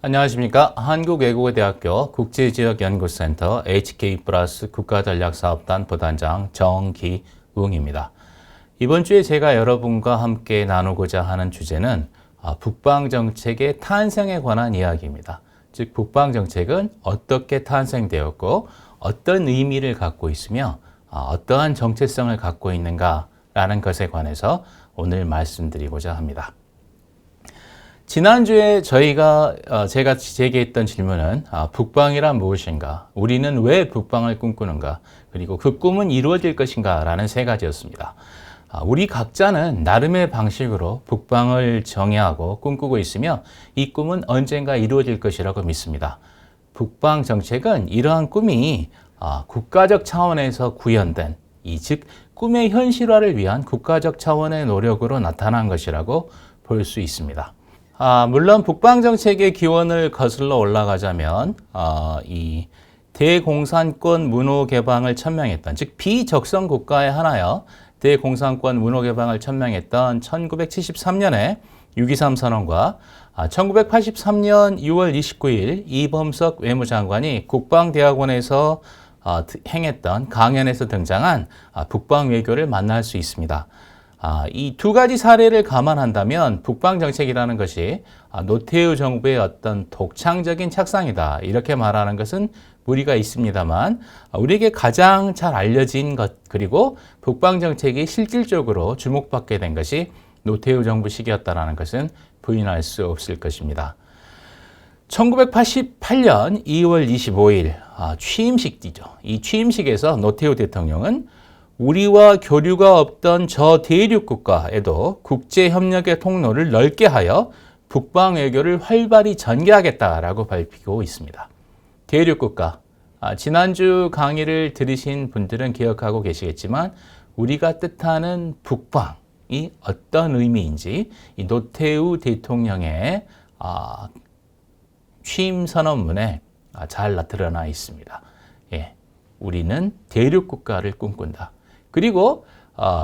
안녕하십니까. 한국외국어대학교 국제지역연구센터 HK 플러스 국가전략사업단 부단장 정기웅입니다. 이번 주에 제가 여러분과 함께 나누고자 하는 주제는 북방정책의 탄생에 관한 이야기입니다. 즉, 북방정책은 어떻게 탄생되었고 어떤 의미를 갖고 있으며 어떠한 정체성을 갖고 있는가라는 것에 관해서 오늘 말씀드리고자 합니다. 지난주에 제가 제기했던 질문은 북방이란 무엇인가, 우리는 왜 북방을 꿈꾸는가, 그리고 그 꿈은 이루어질 것인가 라는 세 가지였습니다. 우리 각자는 나름의 방식으로 북방을 정의하고 꿈꾸고 있으며 이 꿈은 언젠가 이루어질 것이라고 믿습니다. 북방 정책은 이러한 꿈이 국가적 차원에서 구현된, 즉 꿈의 현실화를 위한 국가적 차원의 노력으로 나타난 것이라고 볼 수 있습니다. 물론 북방정책의 기원을 거슬러 올라가자면 이 대공산권 문호개방을 천명했던, 즉 비적성 국가의 하나여 대공산권 문호개방을 천명했던 1973년에 6.23 선언과 1983년 6월 29일 이범석 외무장관이 국방대학원에서 행했던 강연에서 등장한 북방외교를 만날 수 있습니다. 이 두 가지 사례를 감안한다면 북방정책이라는 것이 노태우 정부의 어떤 독창적인 착상이다, 이렇게 말하는 것은 무리가 있습니다만, 우리에게 가장 잘 알려진 것, 그리고 북방정책이 실질적으로 주목받게 된 것이 노태우 정부 시기였다는 것은 부인할 수 없을 것입니다. 1988년 2월 25일 취임식이죠. 이 취임식에서 노태우 대통령은 우리와 교류가 없던 저 대륙 국가에도 국제협력의 통로를 넓게 하여 북방 외교를 활발히 전개하겠다라고 밝히고 있습니다. 대륙 국가, 지난주 강의를 들으신 분들은 기억하고 계시겠지만 우리가 뜻하는 북방이 어떤 의미인지 이 노태우 대통령의 취임 선언문에 잘 드러나 있습니다. 우리는 대륙 국가를 꿈꾼다. 그리고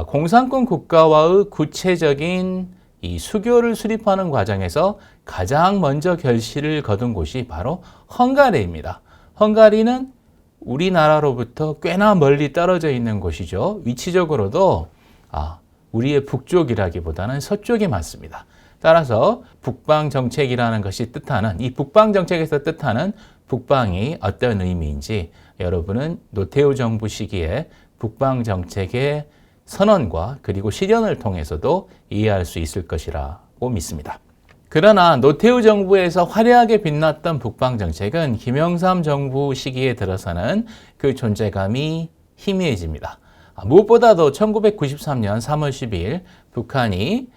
공산권 국가와의 구체적인 이 수교를 수립하는 과정에서 가장 먼저 결실을 거둔 곳이 바로 헝가리입니다. 헝가리는 우리나라로부터 꽤나 멀리 떨어져 있는 곳이죠. 위치적으로도 우리의 북쪽이라기보다는 서쪽이 맞습니다. 따라서 북방정책이라는 것이 뜻하는, 이 북방정책에서 뜻하는 북방이 어떤 의미인지 여러분은 노태우 정부 시기에 북방정책의 선언과 그리고 실현을 통해서도 이해할 수 있을 것이라고 믿습니다. 그러나 노태우 정부에서 화려하게 빛났던 북방정책은 김영삼 정부 시기에 들어서는 그 존재감이 희미해집니다. 무엇보다도 1993년 3월 12일 북한이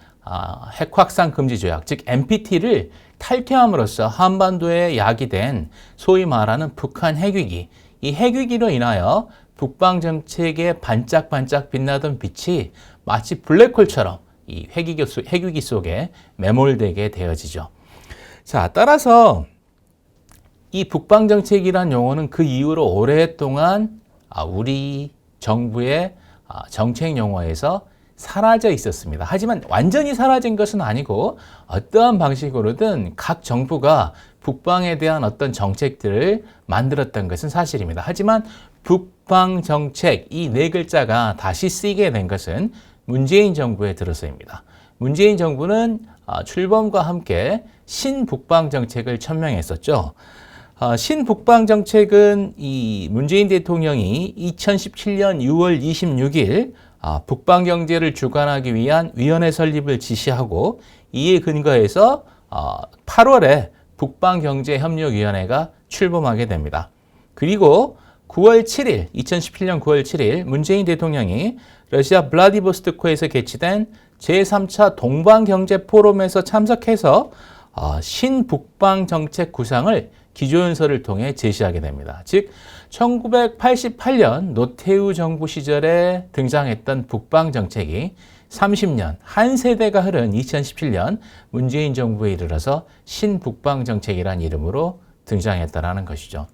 핵확산 금지 조약, 즉 NPT를 탈퇴함으로써 한반도에 야기된 소위 말하는 북한 핵위기, 이 핵위기로 인하여 북방정책의 반짝반짝 빛나던 빛이 마치 블랙홀처럼 이 핵위기 속에 매몰되게 되어지죠. 자, 따라서 이 북방정책이란 용어는 그 이후로 오랫동안 우리 정부의 정책 용어에서 사라져 있었습니다. 하지만 완전히 사라진 것은 아니고 어떠한 방식으로든 각 정부가 북방에 대한 어떤 정책들을 만들었던 것은 사실입니다. 하지만 북방정책, 이 네 글자가 다시 쓰이게 된 것은 문재인 정부에 들어서입니다. 문재인 정부는 출범과 함께 신북방정책을 천명했었죠. 신북방정책은 이 문재인 대통령이 2017년 6월 26일 북방경제를 주관하기 위한 위원회 설립을 지시하고 이에 근거해서 8월에 북방경제협력위원회가 출범하게 됩니다. 그리고 2017년 9월 7일 문재인 대통령이 러시아 블라디보스토크에서 개최된 제3차 동방경제포럼에서 참석해서 신북방정책 구상을 기조연설을 통해 제시하게 됩니다. 즉 1988년 노태우 정부 시절에 등장했던 북방정책이 30년, 한 세대가 흐른 2017년 문재인 정부에 이르러서 신북방정책이라는 이름으로 등장했다는 것이죠.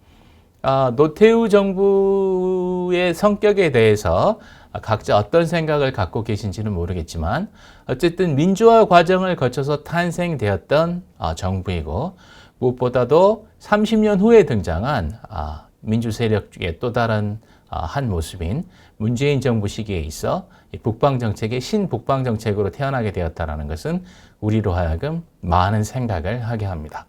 노태우 정부의 성격에 대해서 각자 어떤 생각을 갖고 계신지는 모르겠지만 어쨌든 민주화 과정을 거쳐서 탄생되었던 정부이고 무엇보다도 30년 후에 등장한 민주 세력 중에 또 다른 한 모습인 문재인 정부 시기에 있어 북방 정책의 신북방 정책으로 태어나게 되었다는 것은 우리로 하여금 많은 생각을 하게 합니다.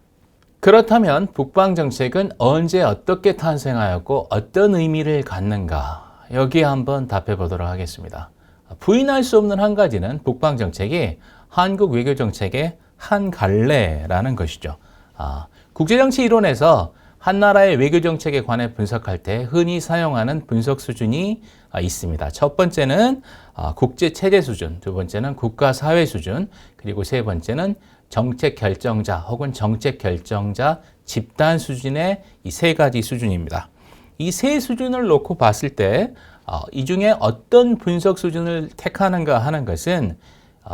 그렇다면 북방 정책은 언제 어떻게 탄생하였고 어떤 의미를 갖는가? 여기에 한번 답해 보도록 하겠습니다. 부인할 수 없는 한 가지는 북방 정책이 한국 외교 정책의 한 갈래라는 것이죠. 국제정치 이론에서 한 나라의 외교 정책에 관해 분석할 때 흔히 사용하는 분석 수준이 있습니다. 첫 번째는 국제 체제 수준, 두 번째는 국가 사회 수준, 그리고 세 번째는 정책 결정자 혹은 정책 결정자 집단 수준의 이 세 가지 수준입니다. 이 세 수준을 놓고 봤을 때 이 중에 어떤 분석 수준을 택하는가 하는 것은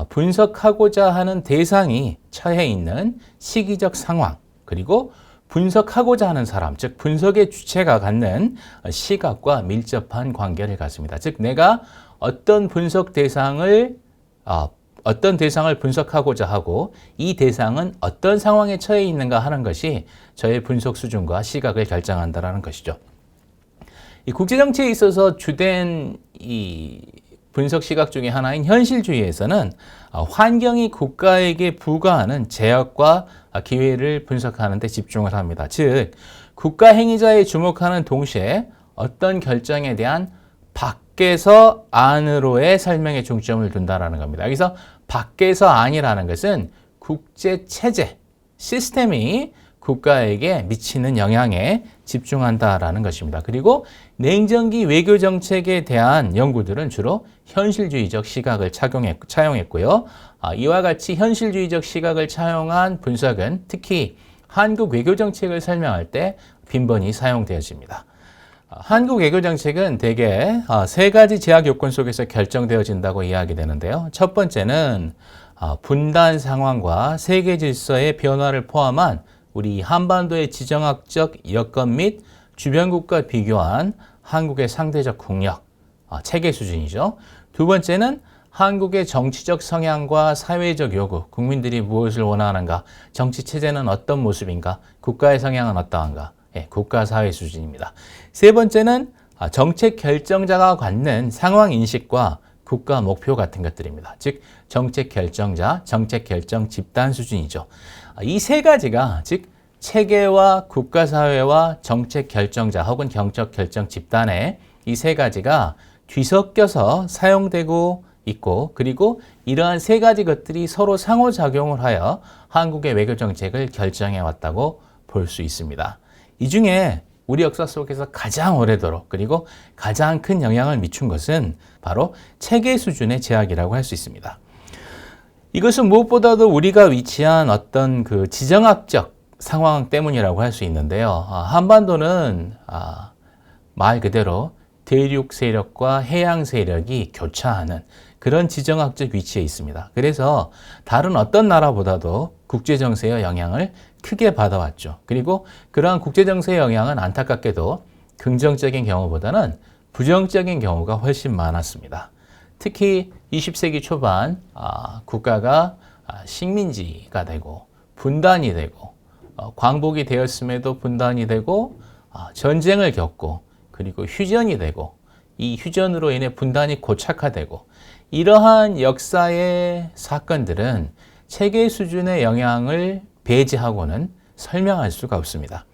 분석하고자 하는 대상이 처해 있는 시기적 상황, 그리고 분석하고자 하는 사람, 즉 분석의 주체가 갖는 시각과 밀접한 관계를 갖습니다. 즉 내가 어떤 대상을 분석하고자 하고 이 대상은 어떤 상황에 처해 있는가 하는 것이 저의 분석 수준과 시각을 결정한다는 것이죠. 이 국제정치에 있어서 주된 이 분석 시각 중에 하나인 현실주의에서는 환경이 국가에게 부과하는 제약과 기회를 분석하는 데 집중을 합니다. 즉, 국가 행위자에 주목하는 동시에 어떤 결정에 대한 밖에서 안으로의 설명에 중점을 둔다는 겁니다. 여기서 밖에서 안이라는 것은 국제 체제, 시스템이 국가에게 미치는 영향에 집중한다라는 것입니다. 그리고 냉전기 외교 정책에 대한 연구들은 주로 현실주의적 시각을 차용했고요. 이와 같이 현실주의적 시각을 차용한 분석은 특히 한국 외교 정책을 설명할 때 빈번히 사용되어집니다. 한국 외교 정책은 대개 세 가지 제약 요건 속에서 결정되어진다고 이야기되는데요. 첫 번째는 분단 상황과 세계 질서의 변화를 포함한 우리 한반도의 지정학적 여건 및 주변국과 비교한 한국의 상대적 국력, 체계 수준이죠. 두 번째는 한국의 정치적 성향과 사회적 요구, 국민들이 무엇을 원하는가, 정치 체제는 어떤 모습인가, 국가의 성향은 어떠한가, 국가 사회 수준입니다. 세 번째는 정책 결정자가 갖는 상황 인식과 국가 목표 같은 것들입니다. 즉 정책 결정자, 정책 결정 집단 수준이죠. 이 세 가지가 즉 체계와 국가 사회와 정책 결정자 혹은 정책 결정 집단의 이 세 가지가 뒤섞여서 사용되고 있고, 그리고 이러한 세 가지 것들이 서로 상호작용을 하여 한국의 외교 정책을 결정해 왔다고 볼 수 있습니다. 이 중에 우리 역사 속에서 가장 오래도록 그리고 가장 큰 영향을 미친 것은 바로 체계 수준의 제약이라고 할 수 있습니다. 이것은 무엇보다도 우리가 위치한 어떤 그 지정학적 상황 때문이라고 할 수 있는데요. 한반도는 말 그대로 대륙 세력과 해양 세력이 교차하는 그런 지정학적 위치에 있습니다. 그래서 다른 어떤 나라보다도 국제 정세의 영향을 크게 받아왔죠. 그리고 그러한 국제 정세의 영향은 안타깝게도 긍정적인 경우보다는 부정적인 경우가 훨씬 많았습니다. 특히 20세기 초반 국가가 식민지가 되고 분단이 되고 광복이 되었음에도 분단이 되고 전쟁을 겪고 그리고 휴전이 되고 이 휴전으로 인해 분단이 고착화되고 이러한 역사의 사건들은 체계 수준의 영향을 배제하고는 설명할 수가 없습니다.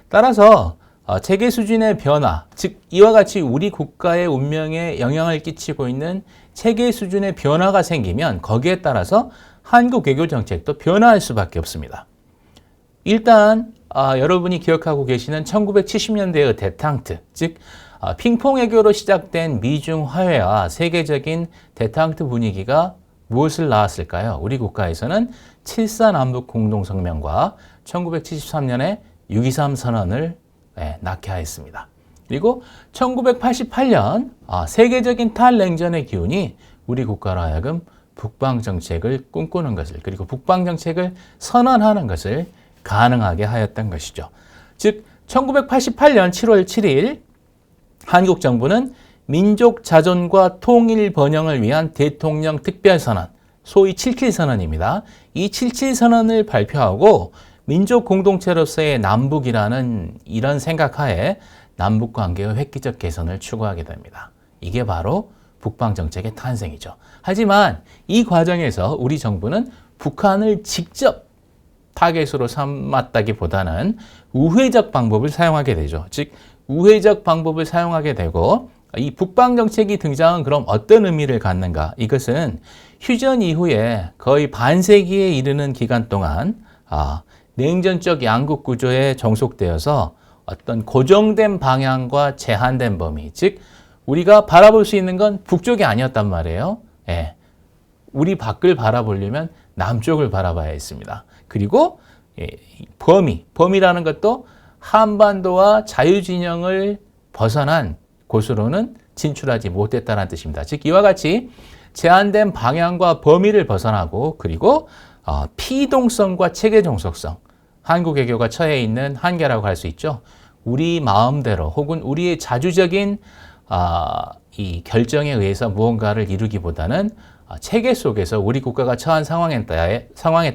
따라서 체계 수준의 변화, 즉 이와 같이 우리 국가의 운명에 영향을 끼치고 있는 체계 수준의 변화가 생기면 거기에 따라서 한국 외교 정책도 변화할 수밖에 없습니다. 일단 여러분이 기억하고 계시는 1970년대의 데탕트, 즉 핑퐁 외교로 시작된 미중 화해와 세계적인 데탕트 분위기가 무엇을 낳았을까요? 우리 국가에서는 7.4 남북 공동성명과 1973년에 6.23 선언을 낳게 하였습니다. 그리고 1988년 세계적인 탈냉전의 기운이 우리 국가로 하여금 북방 정책을 꿈꾸는 것을, 그리고 북방 정책을 선언하는 것을 가능하게 하였던 것이죠. 즉 1988년 7월 7일 한국 정부는 민족 자존과 통일 번영을 위한 대통령 특별선언, 소위 77선언입니다. 이 77선언을 발표하고 민족 공동체로서의 남북이라는 이런 생각하에 남북 관계의 획기적 개선을 추구하게 됩니다. 이게 바로 북방 정책의 탄생이죠. 하지만 이 과정에서 우리 정부는 북한을 직접 타겟으로 삼았다기보다는 우회적 방법을 사용하게 되죠. 즉 우회적 방법을 사용하게 되고 이 북방 정책이 등장한 그럼 어떤 의미를 갖는가? 이것은 휴전 이후에 거의 반세기에 이르는 기간 동안 냉전적 양국 구조에 종속되어서 어떤 고정된 방향과 제한된 범위, 즉 우리가 바라볼 수 있는 건 북쪽이 아니었단 말이에요. 예. 우리 밖을 바라보려면 남쪽을 바라봐야 했습니다. 그리고 범위라는 것도 한반도와 자유진영을 벗어난 곳으로는 진출하지 못했다는 뜻입니다. 즉 이와 같이 제한된 방향과 범위를 벗어나고 그리고 피동성과 체계 종속성, 한국 외교가 처해 있는 한계라고 할 수 있죠. 우리 마음대로 혹은 우리의 자주적인 이 결정에 의해서 무언가를 이루기보다는 체계 속에서 우리 국가가 처한 상황에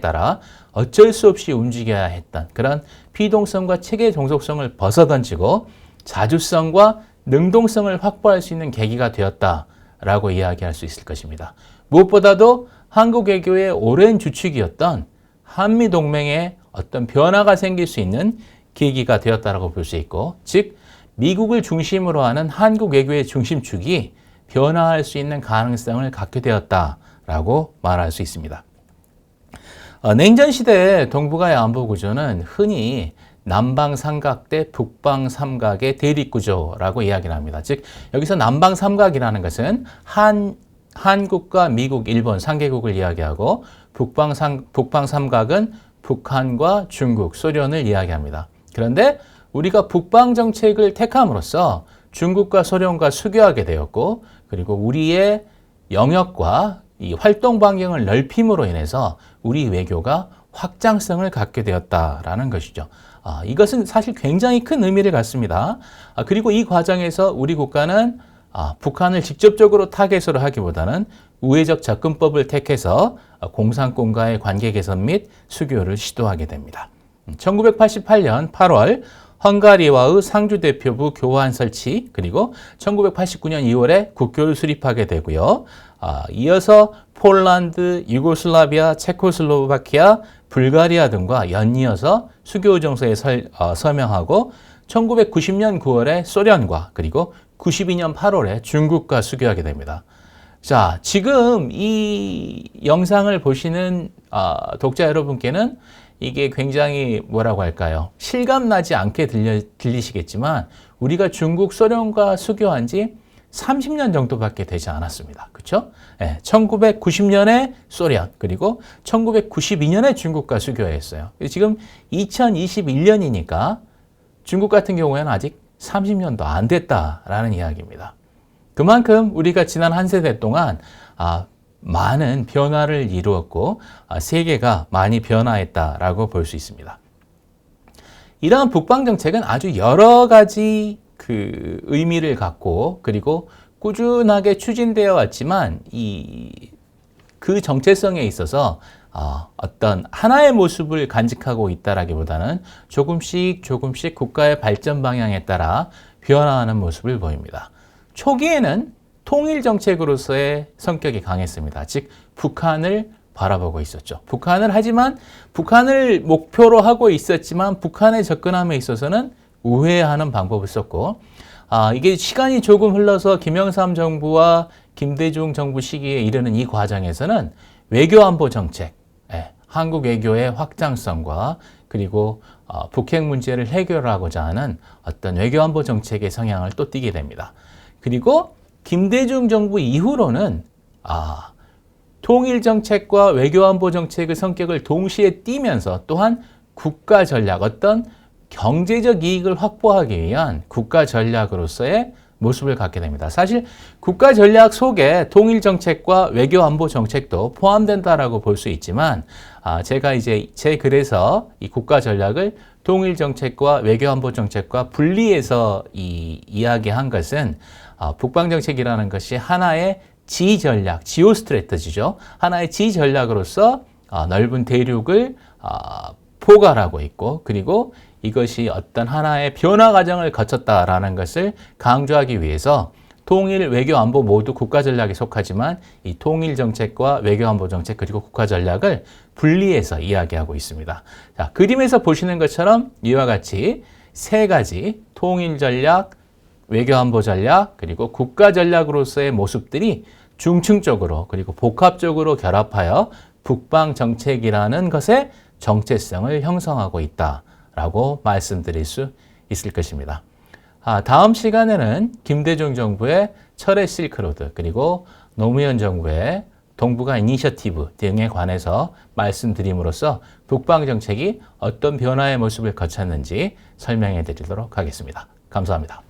따라 어쩔 수 없이 움직여야 했던 그런 피동성과 체계 종속성을 벗어던지고 자주성과 능동성을 확보할 수 있는 계기가 되었다라고 이야기할 수 있을 것입니다. 무엇보다도 한국 외교의 오랜 주축이었던 한미동맹에 어떤 변화가 생길 수 있는 계기가 되었다라고 볼 수 있고, 즉 미국을 중심으로 하는 한국 외교의 중심축이 변화할 수 있는 가능성을 갖게 되었다라고 말할 수 있습니다. 냉전 시대의 동북아의 안보 구조는 흔히 남방 삼각 대 북방 삼각의 대립 구조라고 이야기를 합니다. 즉 여기서 남방 삼각이라는 것은 한국과 미국, 일본 3개국을 이야기하고 북방 삼각은 북한과 중국, 소련을 이야기합니다. 그런데 우리가 북방 정책을 택함으로써 중국과 소련과 수교하게 되었고, 그리고 우리의 영역과 이 활동 반경을 넓힘으로 인해서 우리 외교가 확장성을 갖게 되었다라는 것이죠. 이것은 사실 굉장히 큰 의미를 갖습니다. 그리고 이 과정에서 우리 국가는 북한을 직접적으로 타겟으로 하기보다는 우회적 접근법을 택해서 공산권과의 관계 개선 및 수교를 시도하게 됩니다. 1988년 8월 헝가리와의 상주대표부 교환 설치, 그리고 1989년 2월에 국교를 수립하게 되고요. 이어서 폴란드, 유고슬라비아, 체코슬로바키아, 불가리아 등과 연이어서 수교정서에 서명하고 1990년 9월에 소련과 그리고 92년 8월에 중국과 수교하게 됩니다. 자, 지금 이 영상을 보시는 독자 여러분께는 이게 굉장히 뭐라고 할까요? 실감나지 않게 들리시겠지만 우리가 중국, 소련과 수교한 지 30년 정도밖에 되지 않았습니다. 그렇죠? 네, 1990년에 소련, 그리고 1992년에 중국과 수교했어요. 지금 2021년이니까 중국 같은 경우에는 아직 30년도 안 됐다라는 이야기입니다. 그만큼 우리가 지난 한 세대 동안 많은 변화를 이루었고 세계가 많이 변화했다라고 볼 수 있습니다. 이러한 북방 정책은 아주 여러 가지 그 의미를 갖고 그리고 꾸준하게 추진되어 왔지만 그 정체성에 있어서 어떤 하나의 모습을 간직하고 있다라기보다는 조금씩 국가의 발전 방향에 따라 변화하는 모습을 보입니다. 초기에는 통일 정책으로서의 성격이 강했습니다. 즉 북한을 바라보고 있었죠. 하지만 북한을 목표로 하고 있었지만 북한에 접근함에 있어서는 우회하는 방법을 썼고, 이게 시간이 조금 흘러서 김영삼 정부와 김대중 정부 시기에 이르는 이 과정에서는 외교안보 정책, 한국 외교의 확장성과 그리고 북핵 문제를 해결하고자 하는 어떤 외교안보 정책의 성향을 또 띠게 됩니다. 그리고 김대중 정부 이후로는 통일 정책과 외교안보 정책의 성격을 동시에 띠면서 또한 국가 전략, 어떤 경제적 이익을 확보하기 위한 국가 전략으로서의 모습을 갖게 됩니다. 사실 국가 전략 속에 통일 정책과 외교 안보 정책도 포함된다라고 볼 수 있지만 제가 이제 제 글에서 이 국가 전략을 통일 정책과 외교 안보 정책과 분리해서 이야기한 것은 북방 정책이라는 것이 하나의 지 전략, 지오 스트래터지죠. 하나의 지 전략으로서 넓은 대륙을 포괄하고 있고, 그리고 이것이 어떤 하나의 변화 과정을 거쳤다라는 것을 강조하기 위해서 통일, 외교, 안보 모두 국가 전략에 속하지만 이 통일 정책과 외교, 안보 정책 그리고 국가 전략을 분리해서 이야기하고 있습니다. 자, 그림에서 보시는 것처럼 이와 같이 세 가지 통일 전략, 외교, 안보 전략 그리고 국가 전략으로서의 모습들이 중층적으로 그리고 복합적으로 결합하여 북방 정책이라는 것의 정체성을 형성하고 있다라고 말씀드릴 수 있을 것입니다. 다음 시간에는 김대중 정부의 철의 실크로드 그리고 노무현 정부의 동북아 이니셔티브 등에 관해서 말씀드림으로써 북방 정책이 어떤 변화의 모습을 거쳤는지 설명해 드리도록 하겠습니다. 감사합니다.